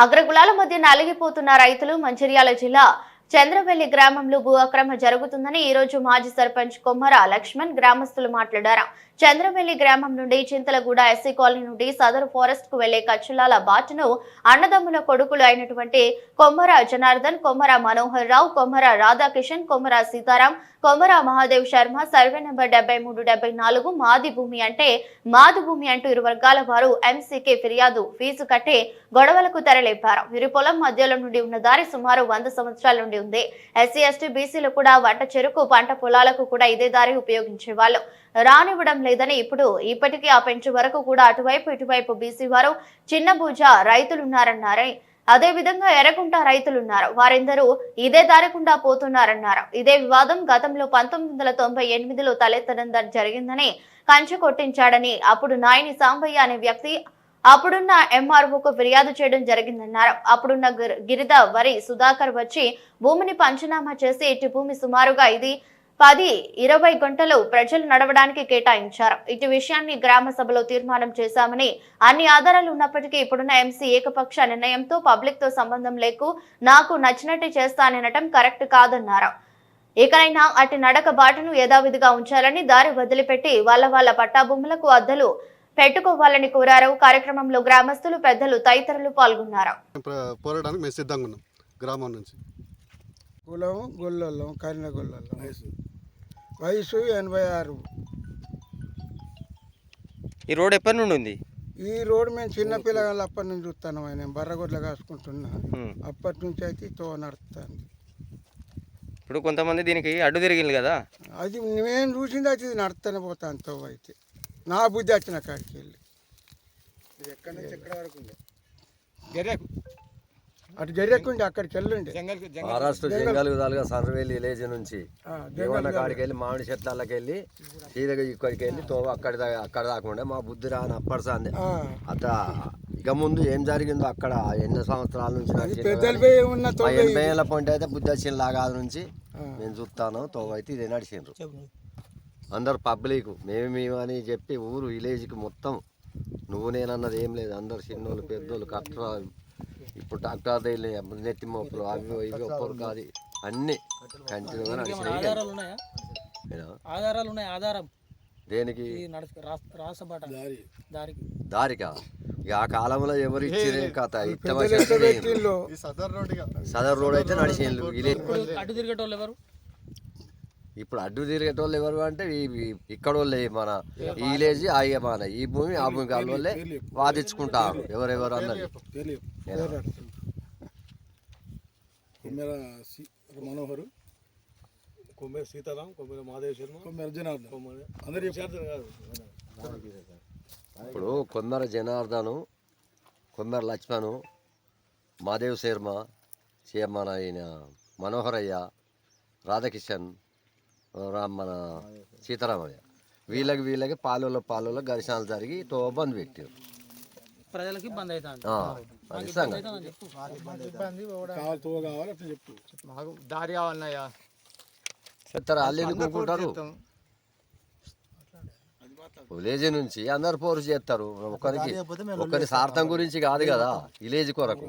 అగ్రకులాల మధ్య నలిగిపోతున్న రైతులు మంచిర్యాల జిల్లా చంద్రవెల్లి గ్రామంలో భూ అక్రమ జరుగుతుందని ఈ రోజు మాజీ సర్పంచ్ కొమ్మర లక్ష్మణ్ గ్రామస్తులు మాట్లాడారు. చంద్రవెల్లి గ్రామం నుండి చింతలగూడ ఎస్సీ కాలనీ నుండి సదరు ఫారెస్ట్ కు వెళ్లే కచ్చులాల బాటను అన్నదమ్ముల కొడుకులు అయినటువంటి కొమ్మర జనార్దన్, కొమ్మర మనోహర్ రావు, కొమ్మర రాధాకిషన్, కొమ్మర సీతారాం, కొమ్మర మహాదేవ్ శర్మ సర్వే నెంబర్ 73-74 మాది భూమి అంటూ ఇరు వర్గాల వారు ఎంసీకి ఫిర్యాదు ఫీజు కట్టి గొడవలకు తెరలేపారు. వీరి పొలం మధ్యలో నుండి ఉన్న దారి సుమారు 100 సంవత్సరాల నుండి ఉంది. ఎస్సీ ఎస్టీ బీసీలు కూడా వంట చెరుకు పంట పొలాలకు కూడా ఇదే దారి ఉపయోగించేవాళ్ళు. రానివ్వడం లేదని ఇప్పటికీ ఆ పెంచు వరకు కూడా అటువైపు ఇటువైపు బీసీ వారు చిన్న భూజ రైతులున్నారన్నారని, అదే విధంగా ఎర్రగుంట రైతులున్నారు, వారందరూ ఇదే దారికుండా పోతున్నారన్నారు. ఇదే వివాదం గతంలో 1998లో తలెత్తడం జరిగిందని, కంచె కొట్టించాడని అప్పుడు నాయని సాంబయ్య అనే వ్యక్తి అప్పుడున్న ఎంఆర్ఓకు ఫిర్యాదు చేయడం జరిగిందన్నారు. అప్పుడున్న గిరిద వరి సుధాకర్ వచ్చి భూమిని పంచనామా చేసి ఇటు భూమి సుమారుగా ఇది 10-20 గంటలు ప్రజలు నడవడానికి కేటాయించారు. ఇటు విషయాన్ని గ్రామ సభలో తీర్మానం చేశామని, అన్ని ఆధారాలు ఉన్నప్పటికీ ఇప్పుడున్న ఎంసీ ఏకపక్ష నిర్ణయంతో పబ్లిక్ తో సంబంధం లేకు నాకు నచ్చినట్టు చేస్తాననటం కరెక్ట్ కాదన్నారు. ఇకనైనా అటు నడక బాటను యథావిధిగా ఉంచాలని, దారి వదిలిపెట్టి వాళ్ళ పట్టా భూములకు అద్దలు పెట్టుకోవాలని కోరారు. కార్యక్రమంలో గ్రామస్తులు, పెద్దలు తదితరులు పాల్గొన్నారు. పోరాటానికి మేము సిద్ధంగా ఉన్నాం. గ్రామం నుంచి కులం గొల్లొల్లం, కరిన గొల్లొల్లం, వయసు 86. ఈ రోడ్ ఎప్పటి నుండి ఉంది? ఈ రోడ్ మేము చిన్న పిల్లగాళ్ళు అప్పటి నుంచి చూస్తాను. నేను బర్రగొడ్ల కాసుకుంటున్నా, అప్పటి నుంచి అయితే తో నడుస్తుంది. ఇప్పుడు కొంతమంది దీనికి అడ్డు తిరిగింది కదా, అది నేను చూసింది అయితే నడుస్తూనే పోతాను. తో అయితే నా బుద్ధి వచ్చిన కాడికి వెళ్ళి ఎక్కడి నుంచి ఎక్కడ వరకు అటు జర్రెక్కుండి అక్కడికి వెళ్ళండి. మహారాష్ట్ర జంగల్ విధాలుగా సర్వేలు విలేజ్ నుంచి దేవన్న కాడికి వెళ్ళి మామిడి చెట్లకి వెళ్ళి సీదగా ఇక్కడికి వెళ్ళి తో అక్కడ దాకుండా మా బుద్ధి రాని అప్పటిసాంది. ఇక ముందు ఏం జరిగిందో అక్కడ ఎన్నో సంవత్సరాల నుంచి 80 ఏళ్ళ పాయింట్ అయితే బుద్ధి వచ్చిన లాగా నుంచి నేను చూస్తాను. తో అయితే ఇదే నడిచిండ్రు అందరు పబ్లిక్ మేము అని చెప్పి ఊరు విలేజ్కి మొత్తం నువ్వు నేనన్నది ఏం లేదు. అందరు చిన్నోళ్ళు పెద్దోళ్ళు కట్ట ఇప్పుడు డాక్టర్ నెత్తి మోపులు అవి ఇవి ఒక్కరు కాదు అన్ని కంటిన్యూగా నడిచినాయి. దేనికి దారికా? ఇక ఆ కాలంలో ఎవరు ఇచ్చిన కథ సదర్ రోడ్ అయితే నడిచిండ్రు. ఇప్పుడు అడ్డు తిరిగేటోళ్ళు ఎవరు అంటే ఇక్కడ వాళ్ళే మన ఈ విలేజ్ మన ఈ భూమి ఆ భూమి కాళ్ళ వాళ్ళే వాదించుకుంటారు ఎవరెవరు అన్నది. మనోహరు, కొమ్మర సీతారాం, కొమ్మర మహాదేవ్ శర్మ, కొమ్మర జనార్దన్. ఇప్పుడు కొమ్మర జనార్దను, కొమ్మర లక్ష్మణు, మహాదేవ్ శర్మ, మన ఆయన మనోహరయ్య, రాధాకిషన్, మన సీతారామయ్య వీళ్ళకి పాలలో ఘర్షణలు జరిగి తో బంద్ పెట్టారు. ప్రజలకు ఇబ్బంది అవుతుంది. దారి కావాలన్నాయా వాళ్ళు ఎందుకుంటారు? విలేజ్ నుంచి అందరు పోరు చేస్తారు. ఒకరి స్వార్థం గురించి కాదు కదా, విలేజ్ కొరకు.